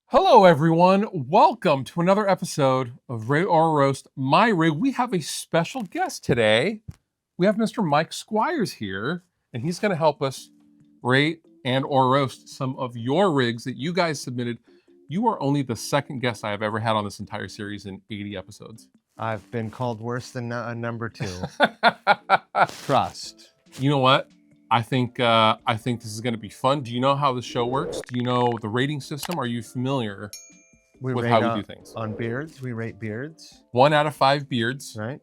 Hello, everyone. Welcome to another episode of RateOrRoast, My Rig. We have a special guest today. We have Mr. Mike Squires here, and he's going to help us rate and or roast some of your rigs that you guys submitted. You are only the second guest I have ever had on this entire series in 80 episodes. I've been called worse than number two. Trust. You know what? I think this is going to be fun. Do you know how the show works? Do you know the rating system? Are you familiar with how we do things? On beards, we rate beards. 1 out of 5 beards. Right.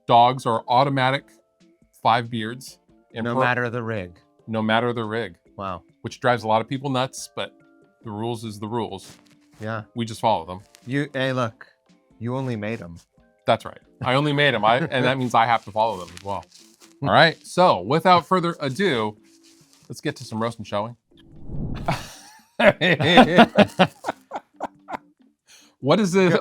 Dogs are automatic 5 beards. No matter the rig. No matter the rig. Wow. Which drives a lot of people nuts, but the rules is the rules. Yeah. We just follow them. Hey, look, you only made them. That's right. I only made them, and that means I have to follow them as well. All right. So without further ado, let's get to some roasting, shall we? What is it?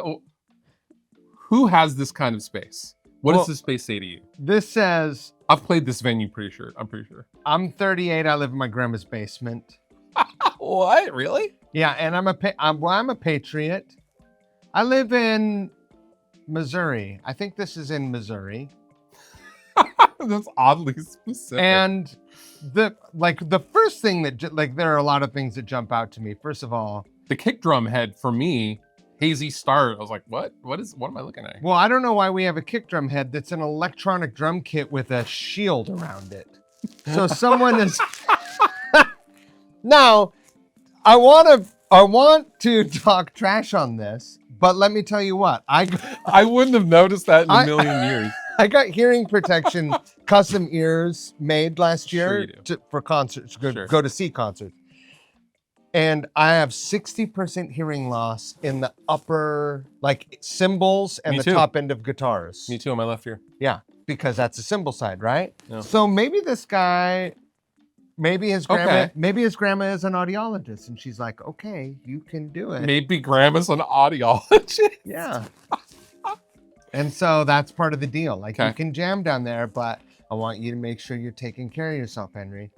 Who has this kind of space? What does this space say to you? This says, I've played this venue I'm pretty sure. I'm 38. I live in my grandma's basement. What? Really? Yeah, and I'm a patriot. I live in Missouri. I think this is in Missouri. That's oddly specific. And the first thing that there are a lot of things that jump out to me. First of all, the kick drum head for me, hazy start. I was like, what am I looking at? Well, I don't know why we have a kick drum head that's an electronic drum kit with a shield around it. So someone is Now, I want to talk trash on this, but let me tell you what. I wouldn't have noticed that in a million years. I got hearing protection custom ears made last year for concerts, go to see concerts. And I have 60% hearing loss in the upper, cymbals and top end of guitars. Me too, on my left ear. Yeah, because that's the cymbal side, right? Yeah. So maybe this guy, maybe his grandma is an audiologist, and she's like, okay, you can do it. Maybe grandma's an audiologist. Yeah. And so that's part of the deal. You can jam down there, but I want you to make sure you're taking care of yourself, Henry.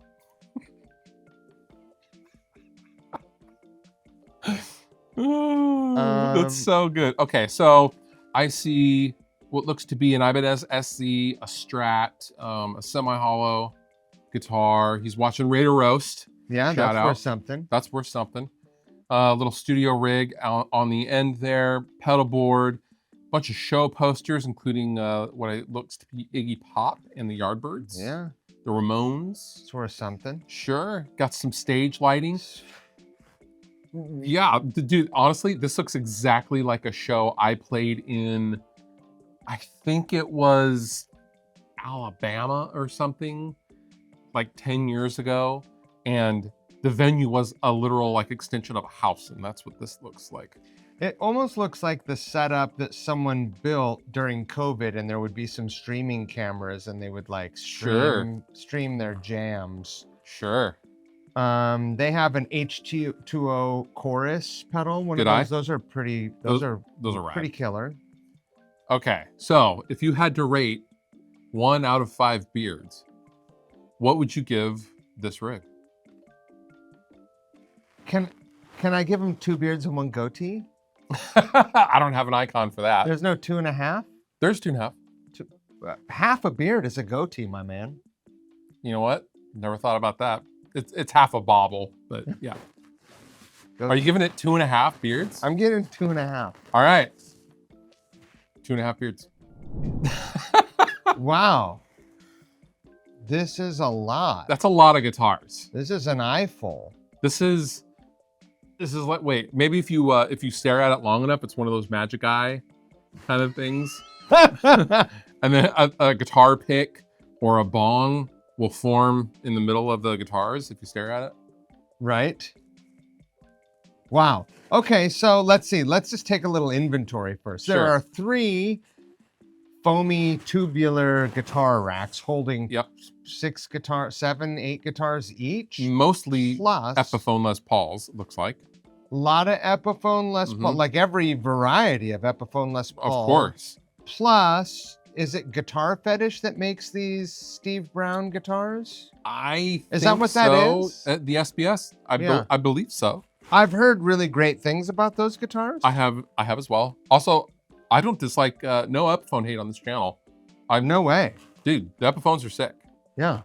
That's so good. Okay, so I see what looks to be an Ibanez SC, a Strat, a semi-hollow guitar. He's watching RateOrRoast. Yeah, that's worth something. That's worth something. A little studio rig on the end there, pedal board. Bunch of show posters, including what it looks to be Iggy Pop and the Yardbirds. Yeah. The Ramones. It's worth something. Sure. Got some stage lighting. Yeah, dude, honestly, this looks exactly like a show I played in, I think it was Alabama or something, like 10 years ago. And the venue was a literal extension of a house, and that's what this looks like. It almost looks like the setup that someone built during COVID, and there would be some streaming cameras, and they would stream their jams. Sure. They have an H2O chorus pedal. One of those. Those are pretty. Those are rad. Pretty killer. Okay, so if you had to rate 1 out of 5 beards, what would you give this rig? Can I give him 2 beards and 1 goatee? I don't have an icon for that. There's no 2.5? There's 2.5. Half a beard is a goatee, my man. You know what? Never thought about that. It's half a bobble, but yeah. Are you giving it 2.5 beards? I'm getting 2.5. All right. 2.5 beards. Wow. This is a lot. That's a lot of guitars. This is an eyeful. This is like, wait, maybe if you stare at it long enough, it's one of those magic eye kind of things. And then a guitar pick or a bong will form in the middle of the guitars if you stare at it. Right. Wow. Okay, so let's see. Let's just take a little inventory first. Sure. There are 3 foamy tubular guitar racks holding 7, 8 guitars each. Mostly plus Epiphone Les Pauls, it looks like. A lot of Epiphone Les Paul, like every variety of Epiphone Les Paul. Of course. Plus, is it Guitar Fetish that makes these Steve Brown guitars? Is that what that is? The SBS? I believe so. I've heard really great things about those guitars. I have as well. Also, I don't dislike no Epiphone hate on this channel. No way. Dude, the Epiphones are sick. Yeah.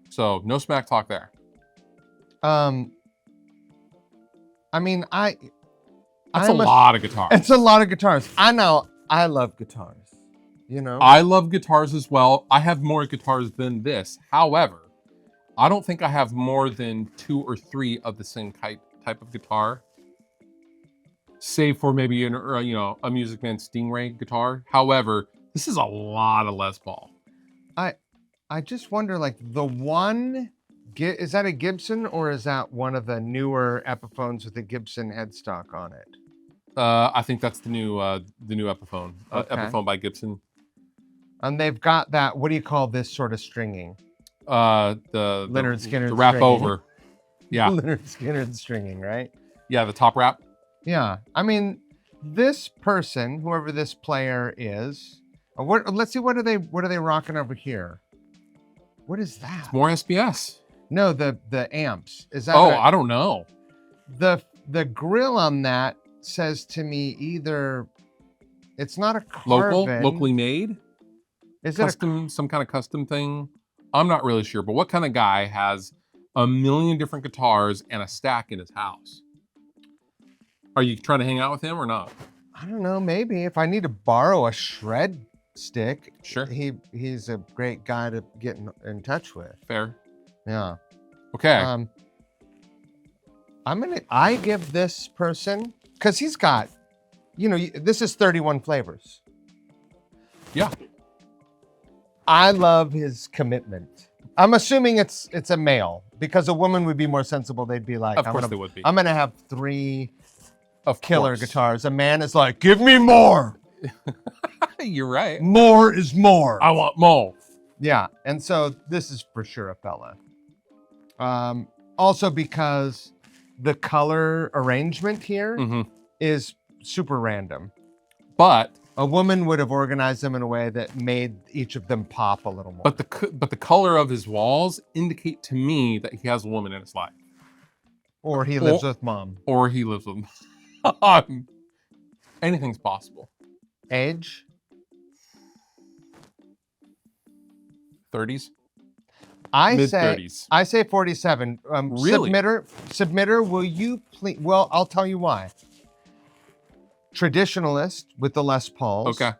So no smack talk there. I mean, that's a lot of guitars. It's a lot of guitars. I love guitars. You know? I love guitars as well. I have more guitars than this. However, I don't think I have more than 2 or 3 of the same type of guitar. Save for maybe a Music Man Stingray guitar. However, this is a lot of Les Paul. I just wonder, like, the one, is that a Gibson or is that one of the newer Epiphones with the Gibson headstock on it? I think that's the new Epiphone. Okay. Epiphone by Gibson. And they've got that, what do you call this sort of stringing? The Leonard Skinner the wrap over. Yeah. Leonard Skinner stringing, right? Yeah, the top wrap. Yeah. I mean, this person, whoever this player is, let's see, what are they rocking over here? What is that? It's more SBS. No, the amps. Is that? Oh, I don't know. The grill on that says to me either it's not a carbon. Locally made. Is custom, some kind of custom thing? I'm not really sure. But what kind of guy has a million different guitars and a stack in his house? Are you trying to hang out with him or not? I don't know. Maybe if I need to borrow a shred stick, sure. He's a great guy to get in touch with. Fair. Yeah. Okay. I give this person, because he's got, this is 31 flavors. Yeah. I love his commitment. I'm assuming it's a male, because a woman would be more sensible. They'd be like, of course they would be. I'm gonna have 3 of killer guitars. A man is like, give me more. You're right. More is more. I want more. Yeah, and so this is for sure a fella. Also because the color arrangement here is super random. But a woman would have organized them in a way that made each of them pop a little more. But the color of his walls indicate to me that he has a woman in his life. Or he lives with mom. Or he lives with mom. Anything's possible. Age? 30s? Mid-30s. I say 47. Really? Submitter, will you please? Well, I'll tell you why. Traditionalist with the Les Pauls. Okay.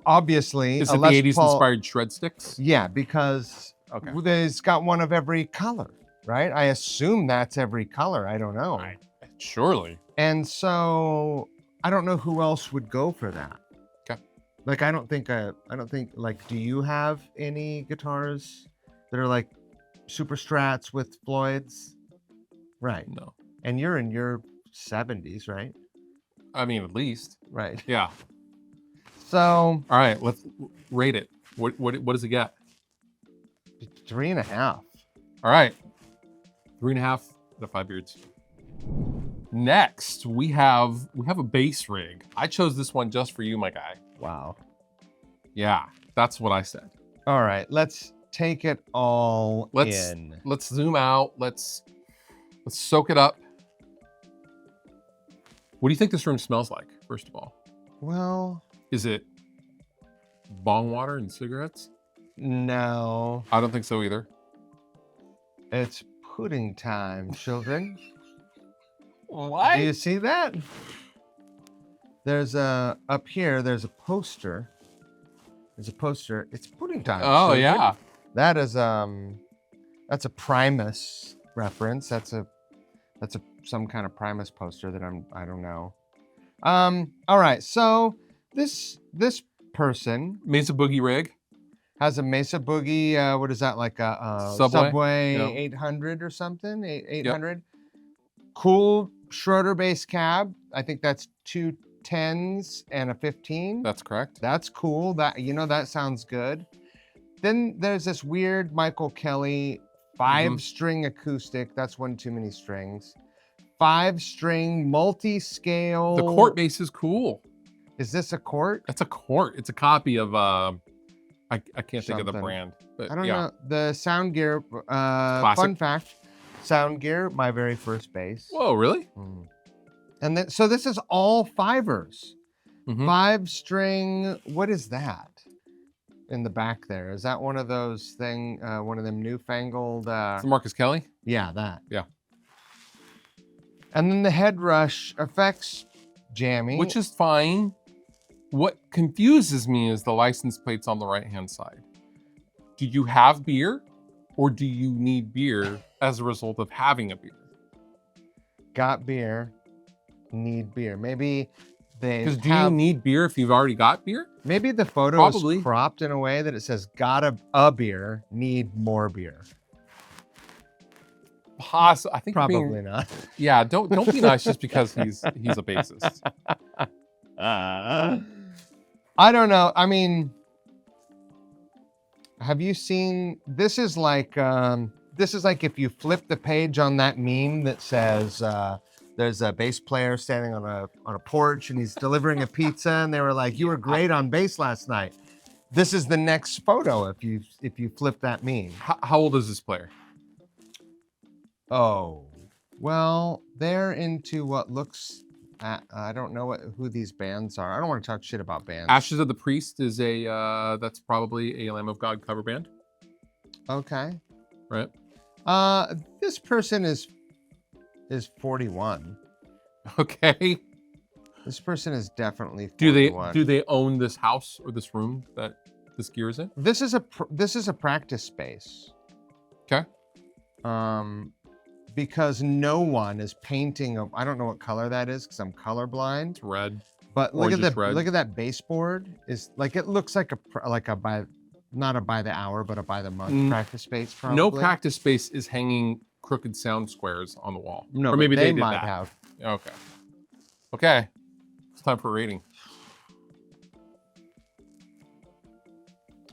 Obviously, is it the 80s inspired shred sticks? Yeah, because it's got one of every color, right? I assume that's every color. I don't know. Surely. And so I don't know who else would go for that. Okay. Like, I don't think, like, do you have any guitars that are like super strats with Floyds? Right. No. And you're in your 70s, right? I mean, at least. Right. Yeah. So. All right, let's rate it. What does it get? 3.5. All right. 3.5 out of 5 beards. Next, we have a bass rig. I chose this one just for you, my guy. Wow. Yeah, that's what I said. All right, let's take it all in. Let's zoom out. Let's soak it up. What do you think this room smells like, first of all? Well, is it bong water and cigarettes? No. I don't think so either. It's pudding time, children. What? Do you see that? There's up here, there's a poster. There's a poster. It's pudding time. Oh, children. Yeah. That is that's a Primus reference. That's some kind of Primus poster that I don't know. All right, so this person Mesa Boogie rig has a Mesa Boogie. What is that, like a Subway 800 or something? 800. Yep. Cool Schroeder bass cab. I think that's 2 10s and a 15. That's correct. That's cool. That sounds good. Then there's this weird Michael Kelly 5-string acoustic. That's one too many strings. 5-string multi-scale. The Court bass is cool. Is this a Court? That's a Court. It's a copy of I can't think of the brand. But I don't know. The Sound Gear fun fact. sound gear, my very first bass. Whoa, really? And then, so this is all fivers. Mm-hmm. 5-string, what is that in the back there? Is that one of those one of them newfangled? It's Marcus Kelly? Yeah, that. Yeah. And then the head rush effects jammy. Which is fine. What confuses me is the license plates on the right-hand side. Do you have beer, or do you need beer as a result of having a beer? Got beer, need beer. Maybe they Because do you need beer if you've already got beer? Maybe the photo Probably. is cropped in a way that it says, got a beer, need more beer. I think Probably not. Yeah, don't be nice just because he's a bassist. I don't know. I mean, have you seen? This is like if you flip the page on that meme that says there's a bass player standing on a porch and he's delivering a pizza, and they were like, "You were great on bass last night." This is the next photo if you flip that meme. How old is this player? Oh, well, they're into what looks. I don't know who these bands are. I don't want to talk shit about bands. Ashes of the Priest is that's probably a Lamb of God cover band. Okay. Right. This person is 41. Okay. This person is definitely 41. Do they own this house or this room that this gear is in? This is a practice space. Okay. Because no one is painting I don't know what color that is because I'm colorblind. It's red. But look at that baseboard. It looks like not a by the hour, but a by the month practice space. Probably. No practice space is hanging crooked sound squares on the wall. No, or maybe they did might that. have. Okay. Okay. It's time for a rating.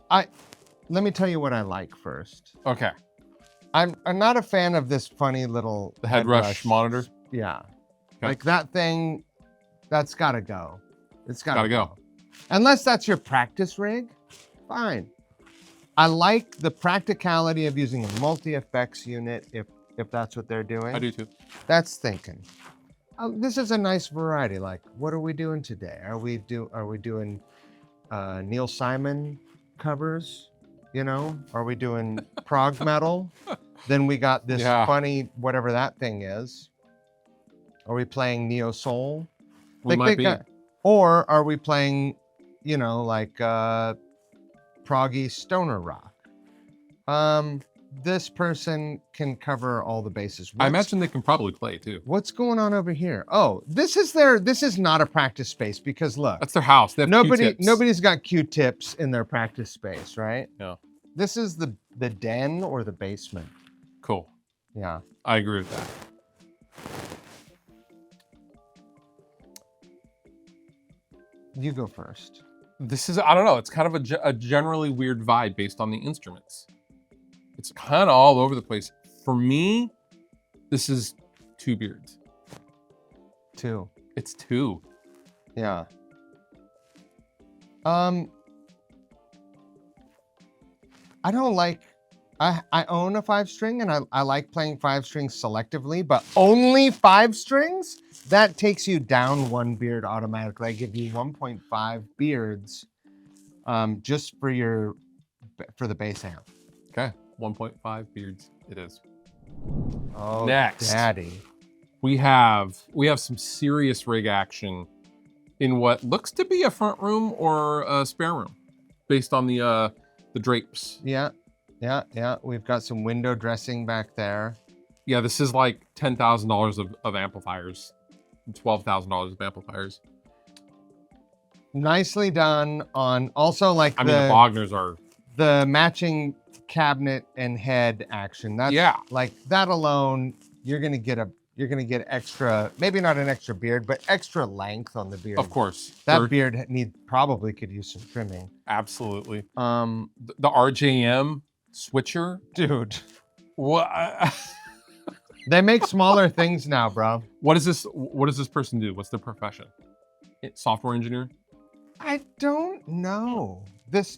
Let me tell you what I like first. Okay. I'm not a fan of this funny little head rush monitor. Yeah. Okay. Like that thing, that's gotta go. It's gotta go. Unless that's your practice rig, fine. I like the practicality of using a multi-effects unit if that's what they're doing. I do too. That's thinking. This is a nice variety. Like, what are we doing today? Are we doing Neil Simon covers? You know, are we doing prog metal? Then we got this funny whatever that thing is. Are we playing neo soul? We might be. Or are we playing, like proggy stoner rock? This person can cover all the bases. I imagine they can probably play too. What's going on over here? Oh, this is not a practice space because look. That's their house. They have Q-tips. Nobody's got Q-tips in their practice space, right? Yeah. This is the den or the basement. Cool. Yeah. I agree with that. You go first. This is, I don't know, it's kind of a generally weird vibe based on the instruments. It's kind of all over the place. For me, this is 2 beards. 2. It's 2. Yeah. I don't like, I own a 5-string and I like playing 5 strings selectively, but only 5 strings? That takes you down 1 beard automatically. I give you 1.5 beards just for the bass amp. Okay, 1.5 beards it is. Oh, next, daddy. We have some serious rig action in what looks to be a front room or a spare room, based on the drapes. Yeah. We've got some window dressing back there. Yeah, this is like $10,000 of amplifiers, $12,000 of amplifiers. Nicely done on also like the Wagners are the matching cabinet and head action. That's like that alone, you're gonna get extra, maybe not an extra beard, but extra length on the beard. Of course. That beard probably could use some trimming. Absolutely. The RJM switcher. Dude. What? They make smaller things now, bro. What does this person do? What's their profession? Software engineer? I don't know. This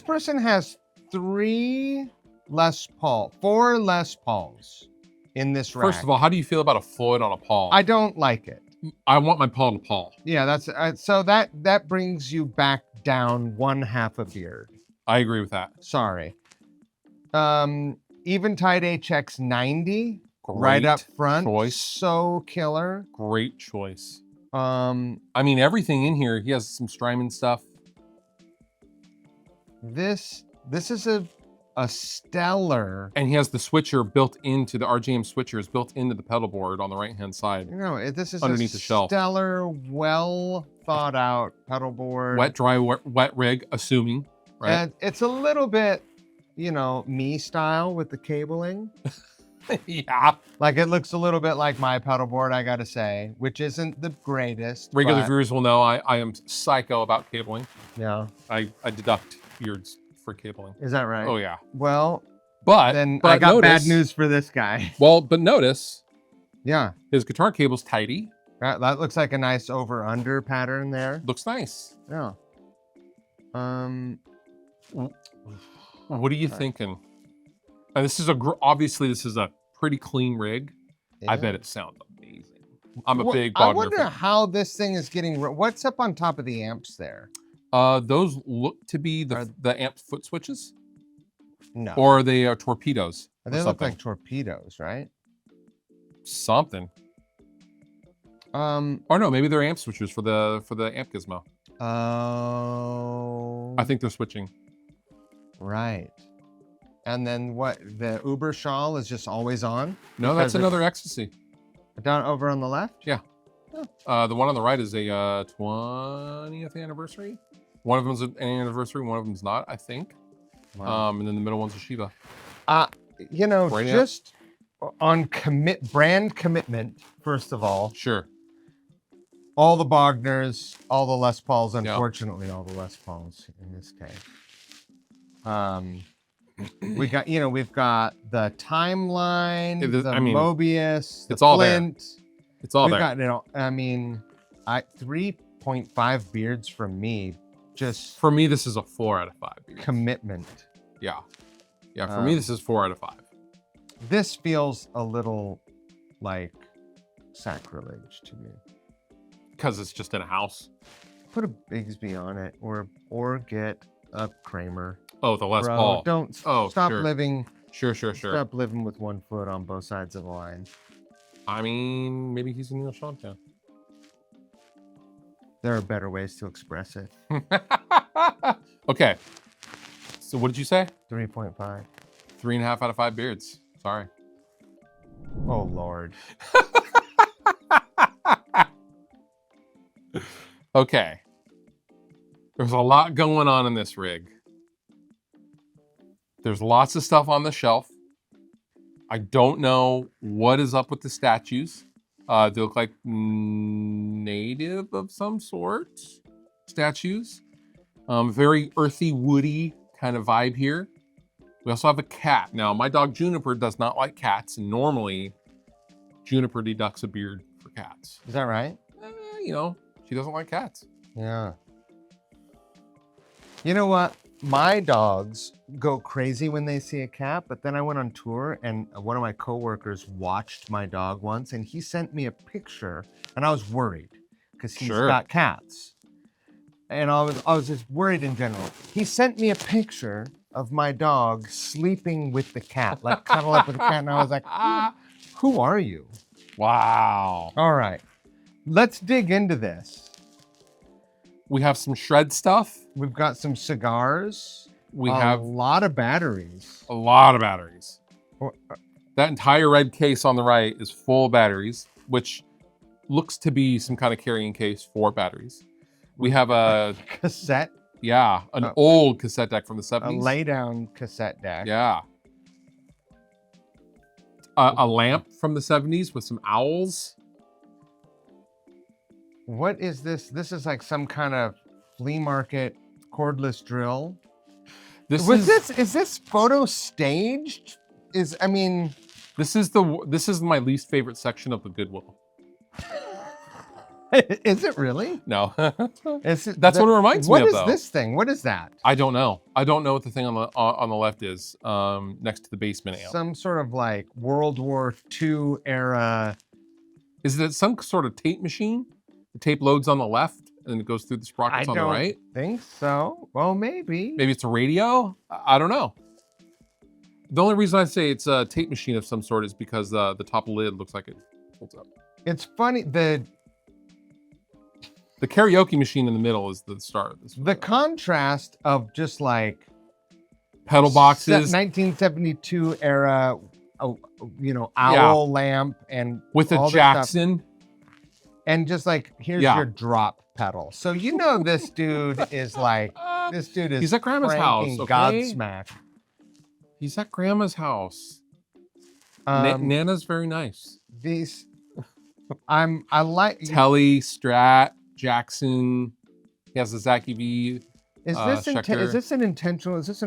person has 3 4 Les Pauls in this rack. First of all, how do you feel about a Floyd on a Paul? I don't like it. I want my Paul to Paul. Yeah, that's so that brings you back down 1/2 a beard. I agree with that. Sorry. Eventide HX 90 right up front. Choice. So killer. Great choice. I mean, everything in here. He has some Strymon stuff. This is a stellar. And he has the switcher built into the RGM switcher is built into the pedal board on the right-hand side. No, this is underneath the shelf. Stellar, well thought out pedal board. Wet, dry, wet rig, assuming. Right. And it's a little bit, me style with the cabling. Yeah. Like it looks a little bit like my pedal board, I gotta say, which isn't the greatest. Regular viewers will know I am psycho about cabling. Yeah. I deduct beards for cabling. Is that right? Oh yeah. Well, but I got bad news for this guy. Well, but notice. Yeah. His guitar cable's tidy. That looks like a nice over-under pattern there. Looks nice. Yeah. What are you thinking? And this is obviously this is a pretty clean rig. Yeah. I bet it sounds amazing. I'm a big Bogner I wonder fan. how this thing is getting. What's up on top of the amps there? Those look to be the amp foot switches. No. Or they are torpedoes. They look like torpedoes, right? Something. Or no, maybe they're amp switchers for the amp gizmo. Oh. I think they're switching. Right. And then what? The Uber shawl is just always on? No, that's another Ecstasy. Down over on the left? Yeah. The one on the right is a 20th anniversary. One of them's an anniversary, one of them's not, I think. Wow. And then the middle one's a Shiba. Right just on brand commitment, first of all. Sure. All the Bogners, all the Les Pauls, unfortunately, all the Les Pauls in this case. We've got the Timeline, Mobius, the Flint. It's all there. We've got, 3.5 beards from me. Just for me, this is a 4 out of 5 beards. Commitment. Yeah. Yeah, for me, this is 4 out of 5. This feels a little like sacrilege to me. Because it's just in a house. Put a Bigsby on it or get a Kramer. Oh, the Les Paul. Don't stop living. Sure. Stop living with one foot on both sides of the line. I mean, maybe he's a Neil Sean fan. There are better ways to express it. Okay. So what did you say? 3.5. 3.5 out of 5 beards. Sorry. Oh, Lord. Okay. There's a lot going on in this rig. There's lots of stuff on the shelf. I don't know what is up with the statues. They look like native of some sort. Statues. Very earthy, woody kind of vibe here. We also have a cat. Now, my dog Juniper does not like cats, and normally Juniper deducts a beard for cats. Is that right? She doesn't like cats. Yeah. You know what? My dogs go crazy when they see a cat, but then I went on tour and one of my coworkers watched my dog once and he sent me a picture and I was worried because he's got cats. And I was just worried in general. He sent me a picture of my dog sleeping with the cat, like cuddle up with the cat. And I was like, who are you? Wow. All right. Let's dig into this. We have some shred stuff. We've got some cigars. We have a lot of batteries. A lot of batteries. That entire red case on the right is full of batteries, which looks to be some kind of carrying case for batteries. We have a cassette. Yeah, an old cassette deck from the 70s. A lay-down cassette deck. Yeah. A lamp from the 70s with some owls. What is this? This is like some kind of flea market cordless drill. Is this photo staged? This is my least favorite section of the Goodwill. Is it really? No. Is it, That's what it reminds me What of, is though. this thing? What is that? I don't know. I don't know what the thing on the left is, next to the basement amp. Some sort of like World War II era. Is it some sort of tape machine? The tape loads on the left and then it goes through the sprockets on the right? Think so. Well, maybe. Maybe it's a radio? I don't know. The only reason I say it's a tape machine of some sort is because the top lid looks like it holds up. It's funny. The karaoke machine in the middle is the star of this. The contrast of just like pedal boxes, 1972 era, owl lamp, and with a Jackson, and just like here's your drop pedal. So this dude is like he's at Grandma's house. Okay? Godsmack. He's at Grandma's house. Nana's very nice. These, I like Telly, Strat, Jackson. He has the Zach EV. Is this an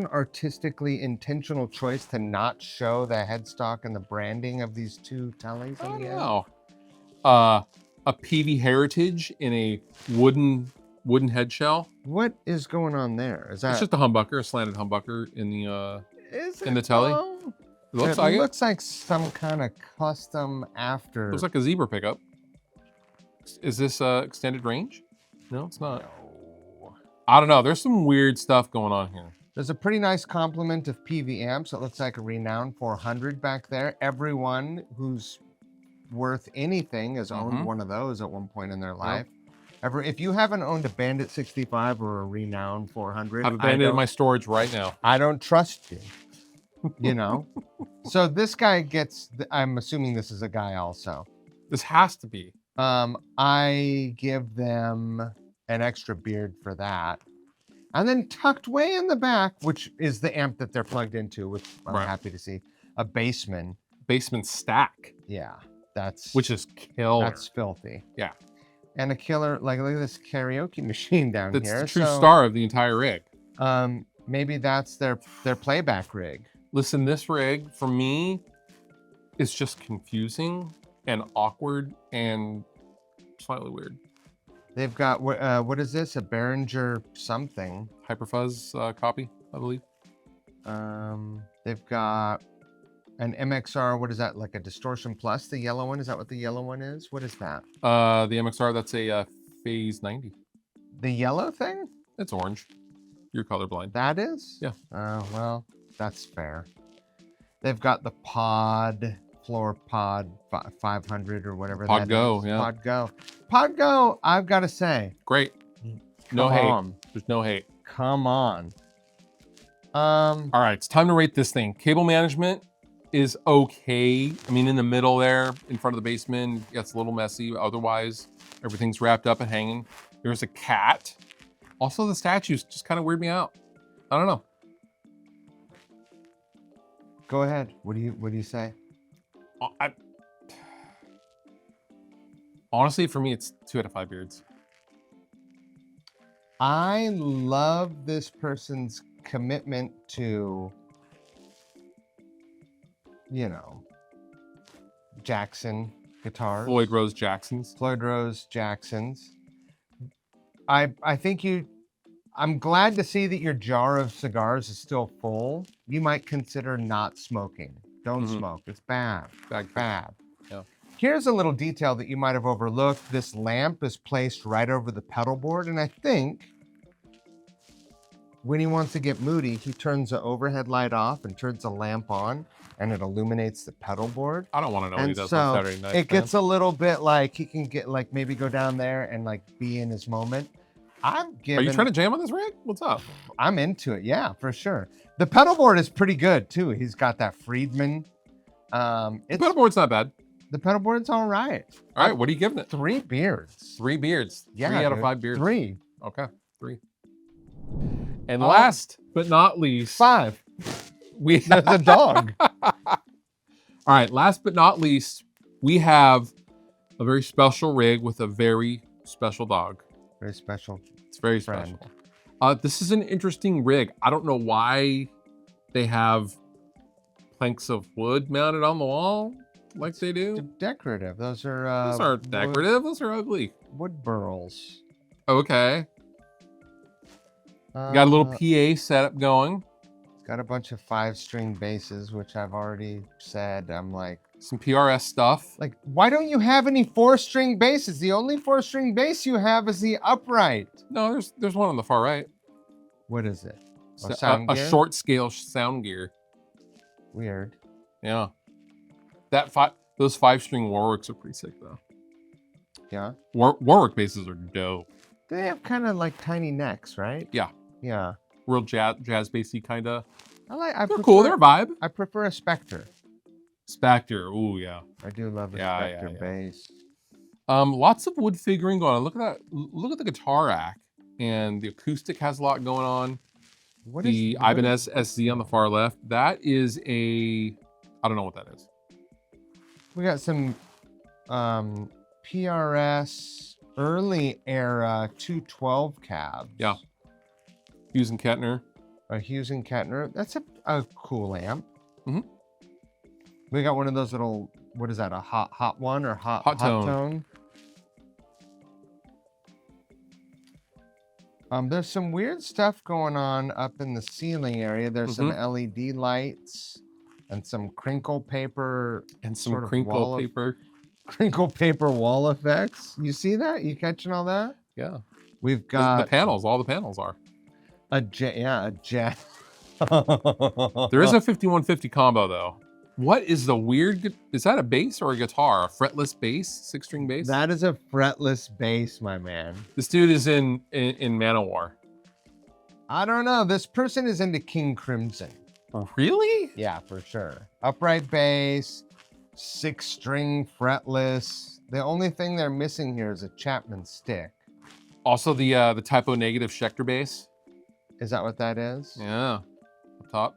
artistically intentional choice to not show the headstock and the branding of these two Tellys? I don't know. A PV Heritage in a wooden head shell. What is going on there? Is that? It's just a humbucker, a slanted humbucker in the Telly. It looks like some kind of custom after. Looks like a zebra pickup. Is this extended range? No, it's not. No. I don't know. There's some weird stuff going on here. There's a pretty nice complement of PV amps. It looks like a renowned 400 back there. Everyone who's worth anything has owned one of those at one point in their life. Yep. If you haven't owned a Bandit 65 or a renowned 400, I have a Bandit in my storage right now. I don't trust you. So this guy I'm assuming this is a guy also. This has to be. I give them an extra beard for that. And then tucked way in the back, which is the amp that they're plugged into, which I'm happy to see, a Bassman. Bassman stack. Yeah, which is killer. That's filthy. Yeah. And a killer, look at this karaoke machine down here. That's the true star of the entire rig. Maybe that's their playback rig. Listen, this rig, for me, is just confusing and awkward and slightly weird. They've got, what is this? A Behringer something. Hyperfuzz copy, I believe. They've got an MXR, what is that? Like a Distortion Plus, the yellow one? Is that what the yellow one is? What is that? The MXR, that's a Phase 90. The yellow thing? It's orange. You're colorblind. That is? Yeah. Oh, well, that's fair. They've got the Floor Pod 500 or whatever Pod Go, yeah. Pod Go. Pod Go, I've got to say. Great. No hate. There's no hate. Come on. All right, it's time to rate this thing. Cable management is okay. I mean, in the middle there, in front of the basement, it gets a little messy. Otherwise, everything's wrapped up and hanging. There's a cat. Also, the statues just kind of weird me out. I don't know. Go ahead. What do you say? Honestly, for me, it's 2 out of 5 beards. I love this person's commitment to, Jackson guitars. Floyd Rose Jacksons. I think I'm glad to see that your jar of cigars is still full. You might consider not smoking. Don't smoke. It's bad. Bad. Yeah. Here's a little detail that you might have overlooked. This lamp is placed right over the pedal board, and I think when he wants to get moody, he turns the overhead light off and turns the lamp on, and it illuminates the pedal board. I don't want to know what he does on Saturday night. It gets a little bit like he can get maybe go down there and be in his moment. Are you trying to jam on this rig? What's up? I'm into it, yeah, for sure. The pedal board is pretty good too. He's got that Friedman. The pedal board's not bad. The pedal board's all right. All right, what are you giving it? 3 beards. 3 beards. Yeah, 3 out of 5 beards. 3. Okay, 3. And last but not least, 5. That's a dog. All right, last but not least, we have a very special rig with a very special dog. Very special. It's very special. This is an interesting rig. I don't know why they have planks of wood mounted on the wall like they do. Decorative. Those are decorative. Those are ugly. wood burls. Okay. Got a little PA setup going. It's got a bunch of 5-string basses, which I've already said. I'm like, some PRS stuff. Like, why don't you have any 4-string basses? The only 4-string bass you have is the upright. No, there's one on the far right. What is it? A short scale sound gear. Weird. Yeah. Those 5-string Warwicks are pretty sick though. Yeah. Warwick basses are dope. They have kind of like tiny necks, right? Yeah. Yeah. Real jazz bassy kind of. They're cool. They're a vibe. I prefer a Spectre. Spectre. Ooh, yeah. I do love a Spectre bass. Lots of wood figuring going on. Look at that. Look at the guitar rack. And the acoustic has a lot going on. The Ibanez SZ on the far left. That is I don't know what that is. We got some PRS early era 212 cabs. Yeah. Hughes and Kettner. Hughes and Kettner. That's a cool amp. Mm-hmm. We got one of those little, what is that? A hot one or hot tone? There's some weird stuff going on up in the ceiling area. There's some LED lights and some crinkle paper crinkle paper wall effects. You see that? You catching all that? Yeah. We've got the panels. All the panels are a jet. There is a 5150 combo though. What is the weird? Is that a bass or a guitar? A fretless bass, 6-string bass? That is a fretless bass, my man. This dude is in Manowar. I don't know. This person is into King Crimson. Really? Yeah, for sure. Upright bass, 6-string fretless. The only thing they're missing here is a Chapman stick. Also the typo negative Schecter bass. Is that what that is? Yeah. Up top.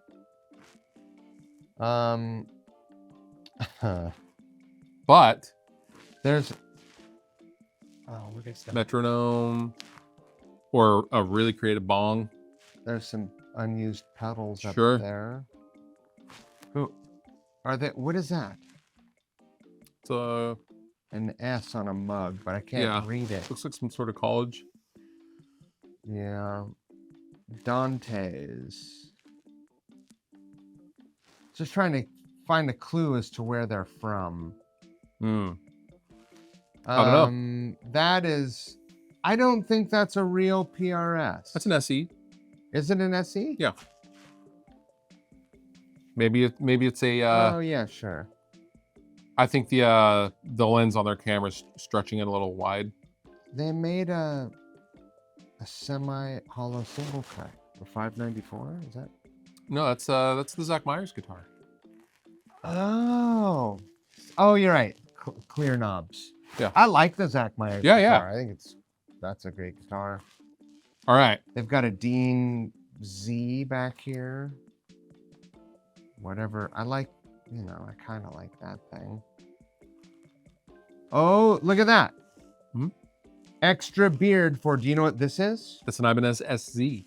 But there's metronome or a really creative bong. There's some unused pedals up there. Who are they? What is that? It's an S on a mug, but I can't read it. Looks like some sort of college. Yeah. Dante's. Just trying to find a clue as to where they're from. I don't know. That is, I don't think that's a real PRS. That's an SE. Is it an SE? Yeah. Maybe it's a. Oh yeah, sure. I think the lens on their camera's stretching it a little wide. They made a semi-hollow single cut for $594. Is that? No, that's the Zach Myers guitar. Oh, you're right. Clear knobs. Yeah. I like the Zach Myers guitar. Yeah. I think that's a great guitar. All right. They've got a Dean Z back here. Whatever. I kind of like that thing. Oh, look at that. Extra beard for, do you know what this is? That's an Ibanez SZ.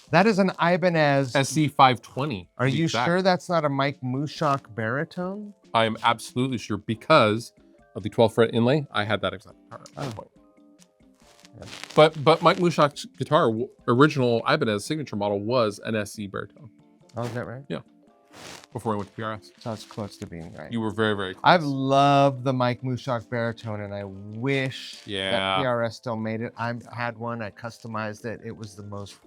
That is an Ibanez SC520. Are you sure that's not a Mike Mushock baritone? I am absolutely sure because of the 12 fret inlay. I had that exact guitar at that point. Yeah. But Mike Mushock's guitar, original Ibanez signature model, was an SC baritone. Oh, is that right? Yeah. Before we went to PRS. So it's close to being right. You were very, very close. I've loved the Mike Mushock baritone, and I wish that PRS still made it. I had one. I customized it. It was the most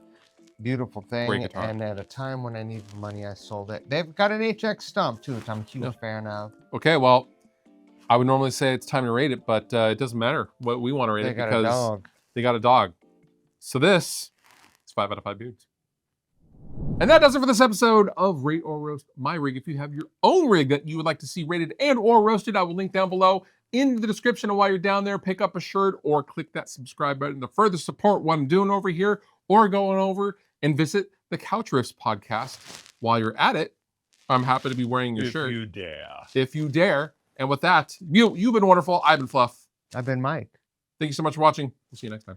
beautiful thing. Great guitar. And at a time when I needed money, I sold it. They've got an HX stump, too, which I'm a huge fan of. Okay, well, I would normally say it's time to rate it, but it doesn't matter what we want to rate it because they got a dog. So this is 5 out of 5 beards. And that does it for this episode of Rate or Roast My Rig. If you have your own rig that you would like to see rated and or roasted, I will link down below in the description. And while you're down there, pick up a shirt or click that subscribe button to further support what I'm doing over here, or going over and visit the Couch Riffs podcast. While you're at it, I'm happy to be wearing your shirt. If you dare. If you dare. And with that, you've been wonderful. I've been Fluff. I've been Mike. Thank you so much for watching. We'll see you next time.